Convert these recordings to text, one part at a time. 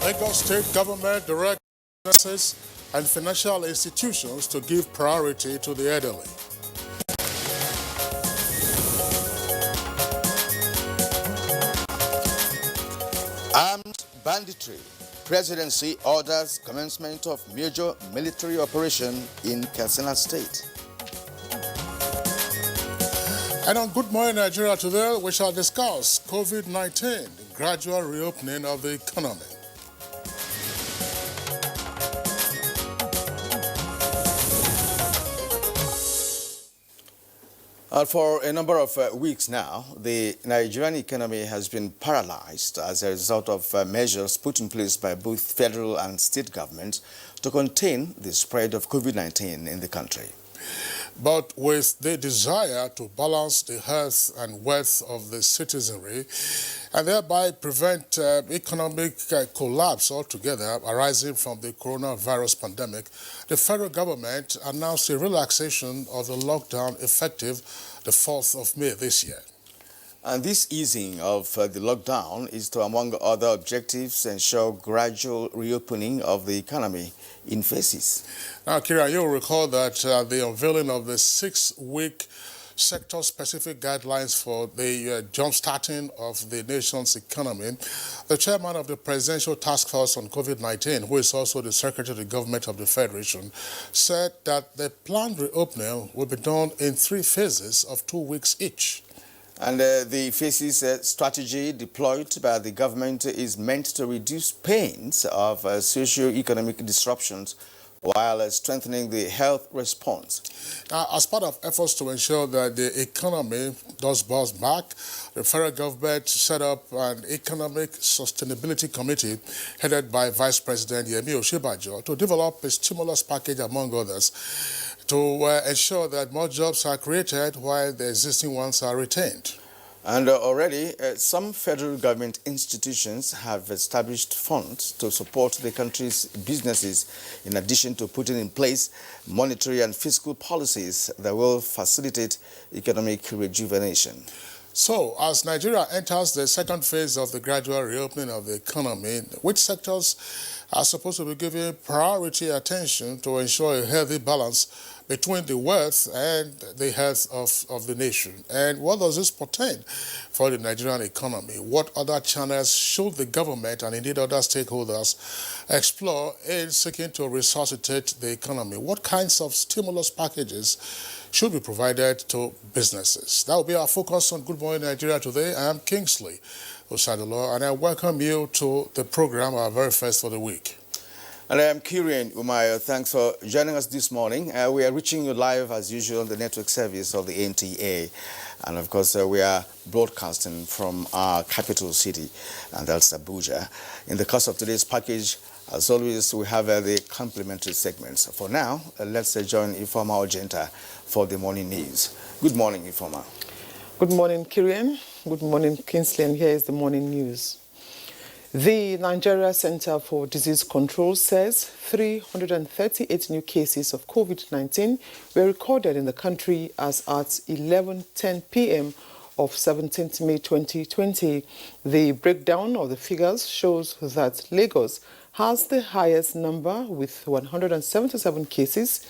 Lagos State government directs businesses and financial institutions to give priority to the elderly. Armed banditry. Presidency orders commencement of major military operation in Katsina State. And on Good Morning Nigeria today, we shall discuss COVID-19, the gradual reopening of the economy. For a number of weeks now, the Nigerian economy has been paralyzed as a result of measures put in place by both federal and state governments to contain the spread of COVID-19 in the country. But with the desire to balance the health and wealth of the citizenry and thereby prevent economic collapse altogether arising from the coronavirus pandemic, the federal government announced a relaxation of the lockdown effective the 4th of May this year. And this easing of the lockdown is to, among other objectives, ensure gradual reopening of the economy in phases. Now, Kira, you'll recall that the unveiling of the 6-week sector-specific guidelines for the jump-starting of the nation's economy, the chairman of the Presidential Task Force on COVID-19, who is also the Secretary of the Government of the Federation, said that the planned reopening will be done in 3 phases of 2 weeks each. And the phases strategy deployed by the government is meant to reduce pains of socio-economic disruptions while strengthening the health response. As part of efforts to ensure that the economy does bounce back, the federal government set up an Economic Sustainability Committee headed by Vice President Yemi Osinbajo to develop a stimulus package, among others, to ensure that more jobs are created while the existing ones are retained. And already, some federal government institutions have established funds to support the country's businesses, in addition to putting in place monetary and fiscal policies that will facilitate economic rejuvenation. So, as Nigeria enters the second phase of the gradual reopening of the economy, which sectors are supposed to be given priority attention to ensure a healthy balance between the wealth and the health of the nation? And what does this portend for the Nigerian economy? What other channels should the government and indeed other stakeholders explore in seeking to resuscitate the economy? What kinds of stimulus packages should be provided to businesses? That will be our focus on Good Morning Nigeria today. I am Kingsley Osadolo, and I welcome you to the program, our very first for the week. And I am Kirian Umayo. Thanks for joining us this morning. We are reaching you live as usual on the network service of the NTA. And of course, we are broadcasting from our capital city, and that's Abuja. In the course of today's package, as always, we have the complimentary segments. For now, let's join Ifeoma Ojenta for the morning news. Good morning, Ifeoma. Good morning, Kirian. Good morning, Kingsley. And here is the morning news. The Nigeria Center for Disease Control says 338 new cases of COVID-19 were recorded in the country as at 11:10 p.m. of 17th May 2020. The breakdown of the figures shows that Lagos has the highest number with 177 cases,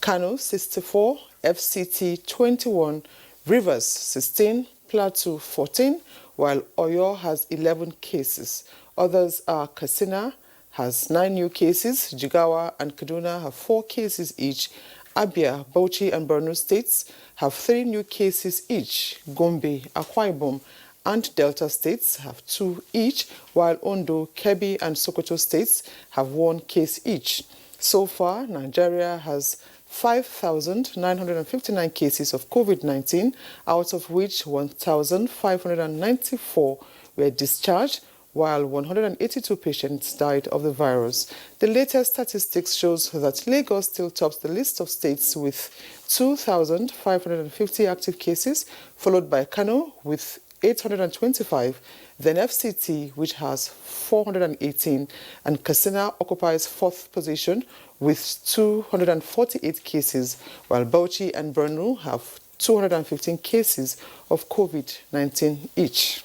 Kano 64, FCT 21, Rivers 16, Plateau 14, while Oyo has 11 cases. Others are Katsina has 9 new cases, Jigawa and Kaduna have 4 cases each, Abia, Bauchi and Borno states have 3 new cases each, Gombe, Akwa Ibom and Delta states have 2 each, while Ondo, Kebbi and Sokoto states have 1 case each. So far, Nigeria has 5,959 cases of COVID-19, out of which 1,594 were discharged, while 182 patients died of the virus. The latest statistics shows that Lagos still tops the list of states with 2,550 active cases, followed by Kano with 825, then FCT, which has 418, and Katsina occupies 4th position with 248 cases, while Bauchi and Borno have 215 cases of COVID-19 each.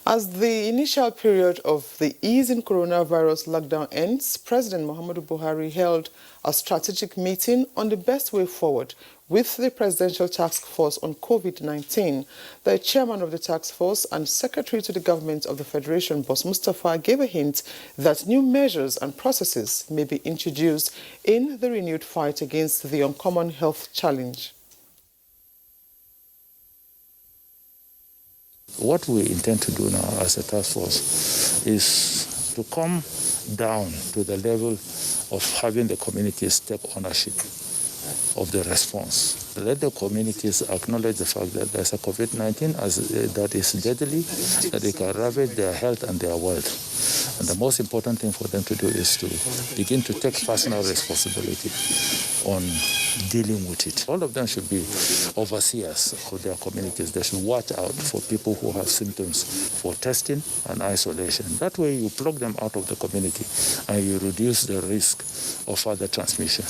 As the initial period of the easing coronavirus lockdown ends, President Muhammadu Buhari held a strategic meeting on the best way forward with the Presidential Task Force on COVID-19. The chairman of the task force and secretary to the government of the Federation, Boss Mustafa, gave a hint that new measures and processes may be introduced in the renewed fight against the uncommon health challenge. What we intend to do now as a task force is to come down to the level of having the communities take ownership of the response. Let the communities acknowledge the fact that there's a COVID-19 that is deadly, that it can ravage their health and their wealth. And the most important thing for them to do is to begin to take personal responsibility on dealing with it. All of them should be overseers of their communities. They should watch out for people who have symptoms for testing and isolation. That way you plug them out of the community and you reduce the risk of further transmission.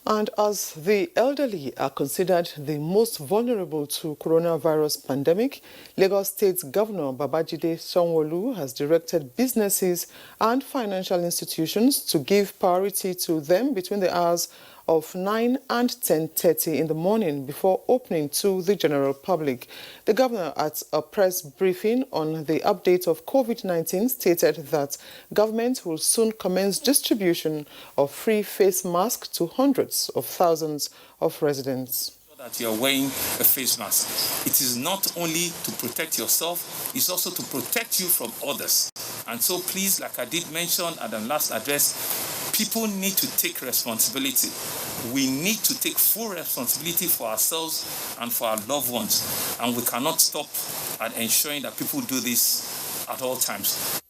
And as the elderly are considered the most vulnerable to coronavirus pandemic, Lagos State Governor Babajide Sanwo-Olu has directed businesses and financial institutions to give priority to them between the hours of 9 and 10:30 in the morning before opening to the general public. The governor, at a press briefing on the update of COVID-19, stated that government will soon commence distribution of free face masks to hundreds of thousands of residents. That you're wearing a face mask. It is not only to protect yourself, it's also to protect you from others. And so please, like I did mention at the last address, people need to take responsibility. We need to take full responsibility for ourselves and for our loved ones. And we cannot stop at ensuring that people do this at all times.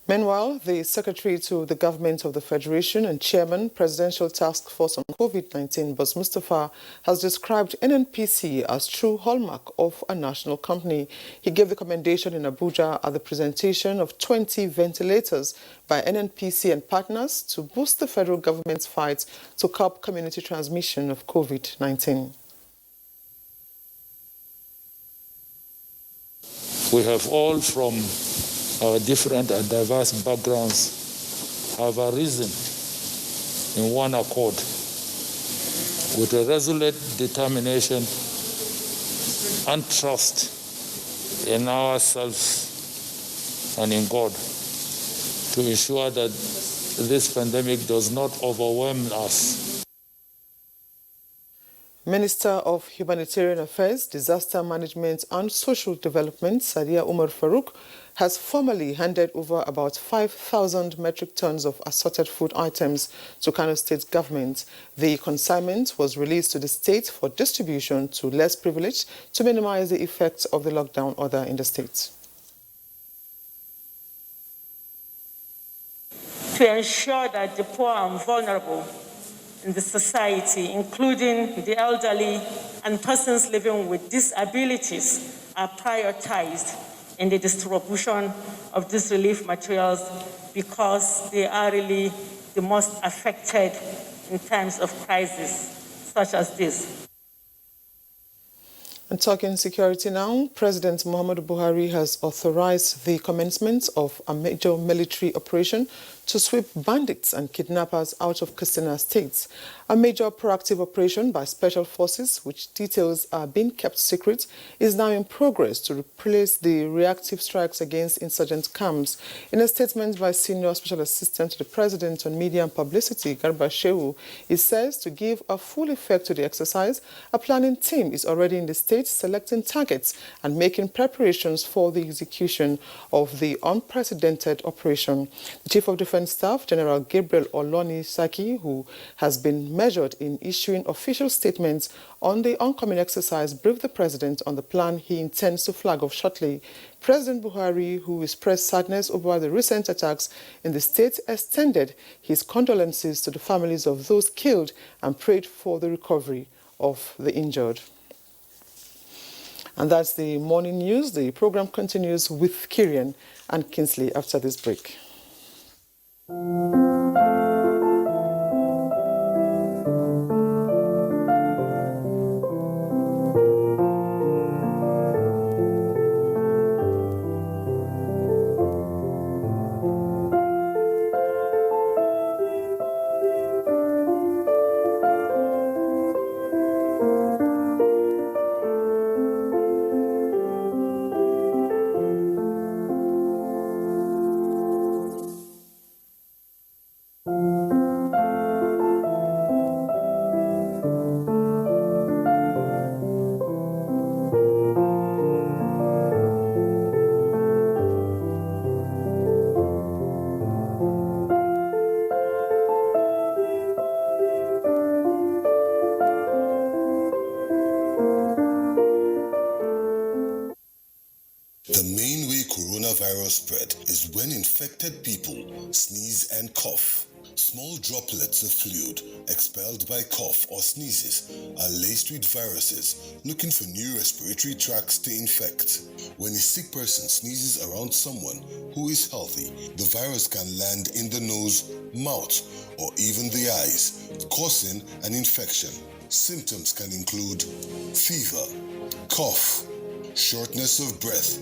Meanwhile, the Secretary to the Government of the Federation and Chairman, Presidential Task Force on COVID-19, Boss Mustafa, has described NNPC as true hallmark of a national company. He gave the commendation in Abuja at the presentation of 20 ventilators by NNPC and partners to boost the federal government's fight to curb community transmission of COVID-19. We have all from our different and diverse backgrounds have arisen in one accord with a resolute determination and trust in ourselves and in God to ensure that this pandemic does not overwhelm us. Minister of Humanitarian Affairs, Disaster Management and Social Development, Sadiya Umar Farouk, has formally handed over about 5,000 metric tons of assorted food items to Kano State government. The consignment was released to the state for distribution to less privileged to minimize the effects of the lockdown order in the state. To ensure that the poor and vulnerable in the society, including the elderly and persons living with disabilities, are prioritized in the distribution of these relief materials because they are really the most affected in times of crisis such as this. And talking security now, President Muhammadu Buhari has authorized the commencement of a major military operation to sweep bandits and kidnappers out of Katsina State. A major proactive operation by special forces, which details are being kept secret, is now in progress to replace the reactive strikes against insurgent camps. In a statement by Senior Special Assistant to the President on Media and Publicity, Garba Shehu, it says to give a full effect to the exercise, a planning team is already in the state selecting targets and making preparations for the execution of the unprecedented operation. The Chief of Defense Staff, General Gabriel Oloni Saki, who has been measured in issuing official statements on the oncoming exercise, briefed the President on the plan he intends to flag off shortly. President Buhari, who expressed sadness over the recent attacks in the state, extended his condolences to the families of those killed and prayed for the recovery of the injured. And that's the morning news. The program continues with Kirian and Kingsley after this break. coronavirus spread is when infected people sneeze and cough. Small droplets of fluid expelled by cough or sneezes are laced with viruses looking for new respiratory tracts to infect. When a sick person sneezes around someone who is healthy, the virus can land in the nose, mouth, or even the eyes, causing an infection. Symptoms can include fever, cough, shortness of breath.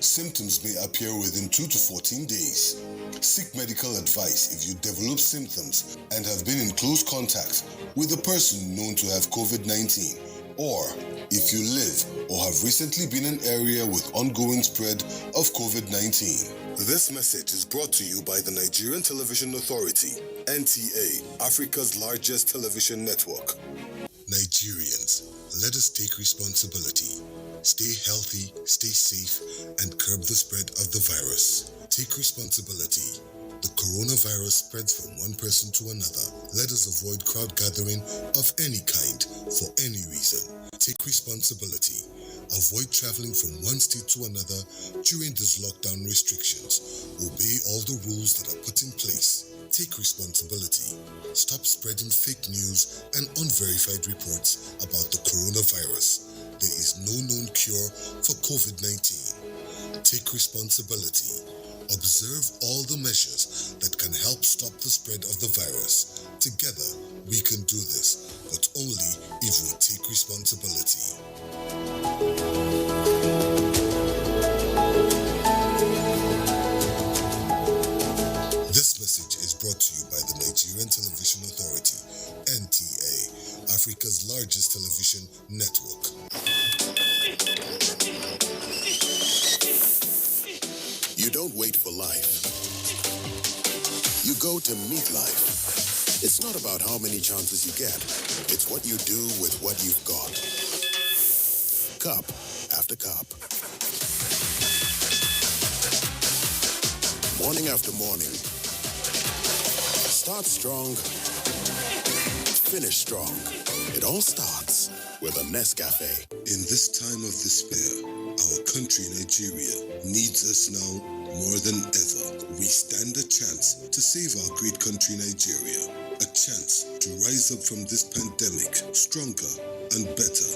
Symptoms may appear within 2 to 14 days. Seek medical advice if you develop symptoms and have been in close contact with a person known to have COVID-19, or if you live or have recently been in an area with ongoing spread of COVID-19. This message is brought to you by the Nigerian Television Authority, NTA, Africa's largest television network. Nigerians, let us take responsibility. Stay healthy, stay safe, and curb the spread of the virus. Take responsibility. The coronavirus spreads from one person to another. Let us avoid crowd gathering of any kind for any reason. Take responsibility. Avoid traveling from one state to another during these lockdown restrictions. Obey all the rules that are put in place. Take responsibility. Stop spreading fake news and unverified reports about the coronavirus. There is no known cure for COVID-19. Take responsibility. Observe all the measures that can help stop the spread of the virus. Together, we can do this, but only if we take responsibility. This message is brought to you by the Nigerian Television Authority, NTA, Africa's largest television network. You don't wait for life. You go to meet life. It's not about how many chances you get. It's what you do with what you've got. Cup after cup. Morning after morning. Start strong. Finish strong. It all starts with a Nescafe. In this time of despair, our country, Nigeria, needs us now more than ever. We stand a chance to save our great country, Nigeria. A chance to rise up from this pandemic stronger and better.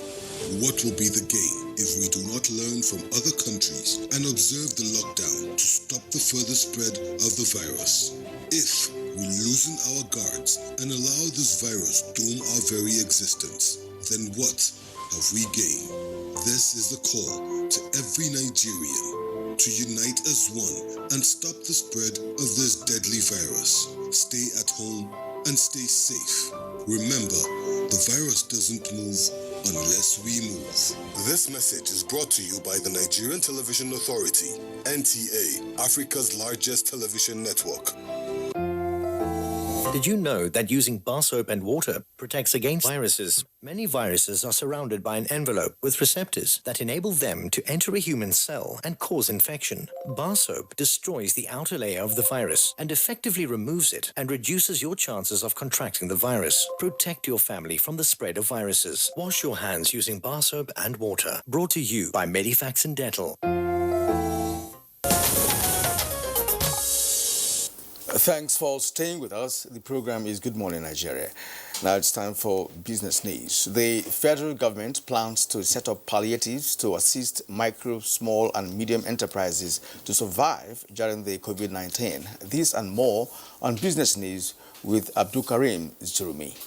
What will be the gain if we do not learn from other countries and observe the lockdown to stop the further spread of the virus? If we loosen our guards and allow this virus doom our very existence, then what have we gained? This is the call to every Nigerian to unite as one and stop the spread of this deadly virus. Stay at home and stay safe. Remember, the virus doesn't move unless we move. This message is brought to you by the Nigerian Television Authority, NTA, Africa's largest television network. Did you know that using bar soap and water protects against viruses? Many viruses are surrounded by an envelope with receptors that enable them to enter a human cell and cause infection. Bar soap destroys the outer layer of the virus and effectively removes it and reduces your chances of contracting the virus. Protect your family from the spread of viruses. Wash your hands using bar soap and water. Brought to you by Medifax and Dettol. Thanks for staying with us. The program is Good Morning Nigeria. Now it's time for business news. The federal government plans to set up palliatives to assist micro, small and medium enterprises to survive during the COVID-19. This and more on business news with Abdul Karim Zurumi.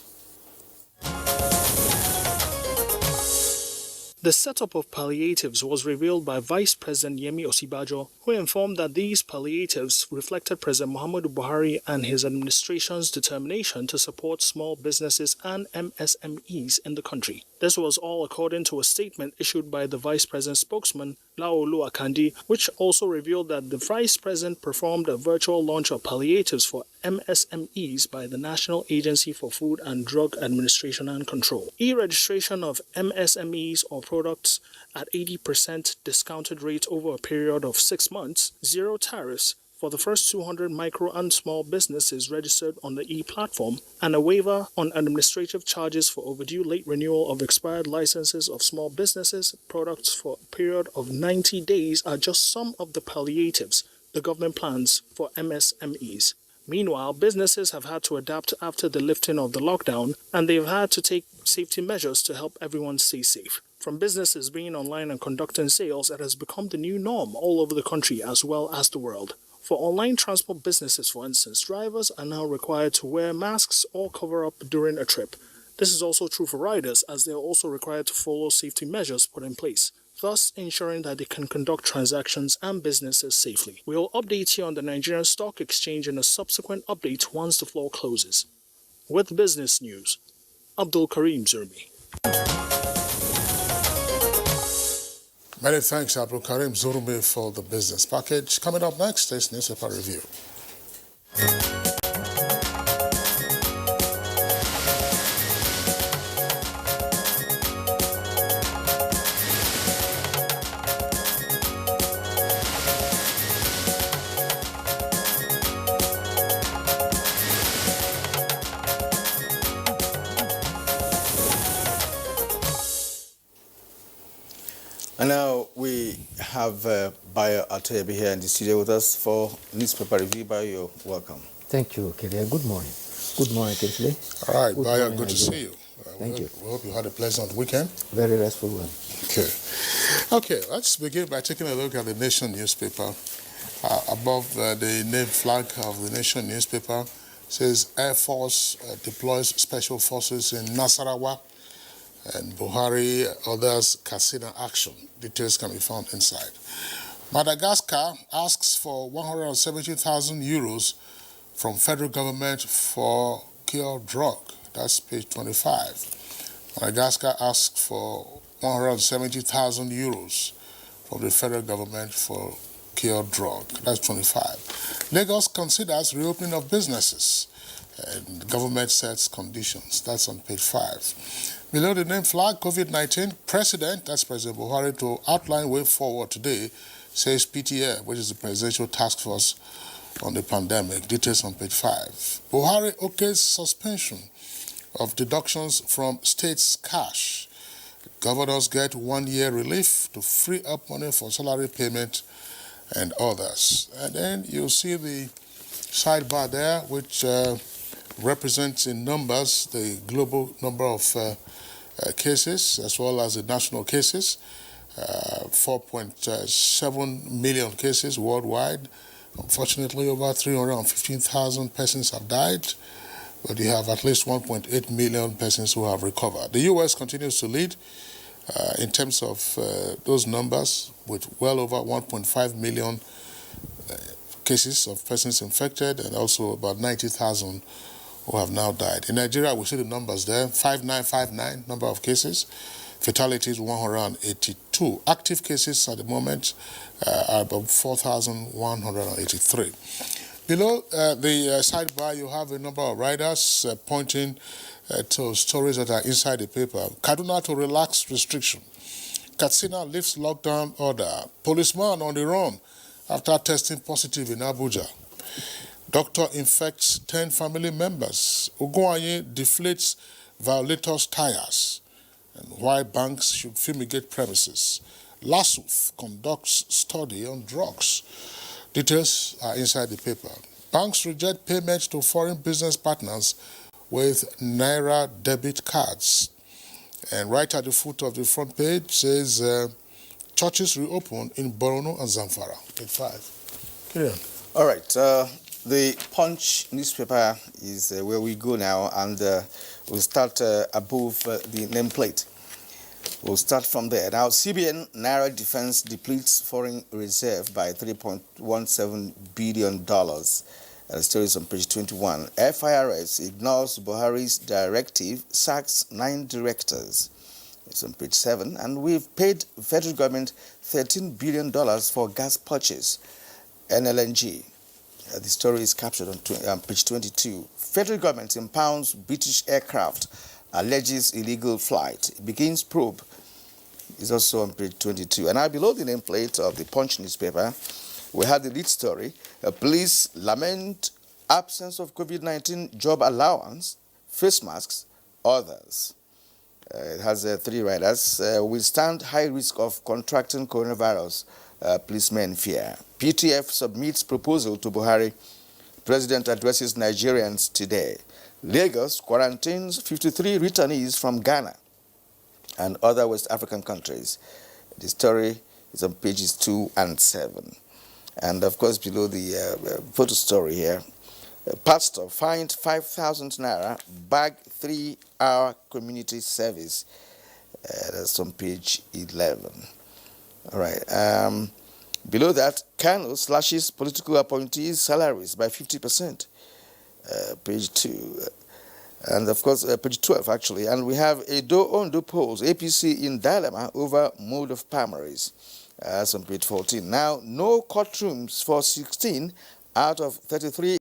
The setup of palliatives was revealed by Vice President Yemi Osinbajo, who informed that these palliatives reflected President Muhammadu Buhari and his administration's determination to support small businesses and MSMEs in the country. This was all according to a statement issued by the Vice President's spokesman, Laolu Akandi, which also revealed that the Vice President performed a virtual launch of palliatives for MSMEs by the National Agency for Food and Drug Administration and Control. E-registration of MSMEs or products at 80% discounted rate over a period of 6 months, zero tariffs, for the first 200 micro and small businesses registered on the e-platform, and a waiver on administrative charges for overdue late renewal of expired licenses of small businesses products for a period of 90 days are just some of the palliatives the government plans for MSMEs. Meanwhile, businesses have had to adapt after the lifting of the lockdown, and they've had to take safety measures to help everyone stay safe. From businesses being online and conducting sales, it has become the new norm all over the country as well as the world. For online transport businesses, for instance, drivers are now required to wear masks or cover up during a trip. This is also true for riders, as they are also required to follow safety measures put in place, thus ensuring that they can conduct transactions and businesses safely. We will update you on the Nigerian Stock Exchange in a subsequent update once the floor closes. With business news, Abdul Karim Zurmi. Many thanks, Abdul Karim Zurmi, for the business package. Coming up next is newspaper review. And now we have Bayo Atebe here in the studio with us for newspaper review. Bayo, you're welcome. Thank you, Kelia. Good morning. Good morning, Kingsley. All right, Good Bayo, morning, good to see you. Thank you. We hope you had a pleasant weekend. Very restful one. Okay, let's begin by taking a look at the Nation newspaper. Above the name flag of the Nation newspaper says Air Force deploys special forces in Nasarawa, and Buhari others Katsina action. Details can be found inside. Madagascar asks for 170,000 euros from federal government for cure drug. That's page 25. Madagascar asks for 170,000 euros from the federal government for cure drug. That's 25. Lagos considers reopening of businesses, and the government sets conditions. That's on page 5. Below the name flag, COVID-19, President, that's President Buhari, to outline way forward today, says PTA, which is the Presidential Task Force on the Pandemic. Details on page 5. Buhari okays suspension of deductions from states' cash. Governors get 1 year relief to free up money for salary payment and others. And then you'll see the sidebar there, which represents in numbers the global number of cases as well as the national cases. 4.7 million cases worldwide. Unfortunately, over 315,000 persons have died, but you have at least 1.8 million persons who have recovered. The U.S. continues to lead in terms of those numbers, with well over 1.5 million cases of persons infected, and also about 90,000 who have now died. In Nigeria, we see the numbers there, 5959 number of cases, fatalities 182. Active cases at the moment are about 4,183. Below the sidebar, you have a number of riders pointing to stories that are inside the paper. Kaduna to relax restriction. Katsina lifts lockdown order. Policeman on the run after testing positive in Abuja. Doctor infects 10 family members. Ogunwaye deflates violators' tires. And why banks should fumigate premises. LASUTH conducts study on drugs. Details are inside the paper. Banks reject payments to foreign business partners with Naira debit cards. And right at the foot of the front page says churches reopen in Borno and Zamfara. Page 5. Clear. All right. The Punch newspaper is where we go now, and we'll start above the nameplate. We'll start from there. Now, CBN Naira defense depletes foreign reserve by $3.17 billion. The story is on page 21. FIRS ignores Buhari's directive, sacks 9 directors. It's on page 7. And we've paid federal government $13 billion for gas purchase. NLNG. The story is captured on page 22. Federal government impounds British aircraft, alleges illegal flight. Begins probe. Is also on page 22. And now below the nameplate of the Punch newspaper, we had the lead story. Police lament absence of COVID-19 job allowance, face masks, others. It has three riders. We stand high risk of contracting coronavirus, policemen fear. PTF submits proposal to Buhari. President addresses Nigerians today. Lagos quarantines 53 returnees from Ghana and other West African countries. The story is on pages 2 and 7. And of course, below the photo story here, pastor fined 5,000 naira, bag 3-hour community service. That's on page 11. All right. Below that, Kano slashes political appointees' salaries by 50%. Page 2. And of course, page 12, actually. And we have Ondo polls, APC in dilemma over mode of primaries. That's on page 14. Now, no courtrooms for 16 out of 33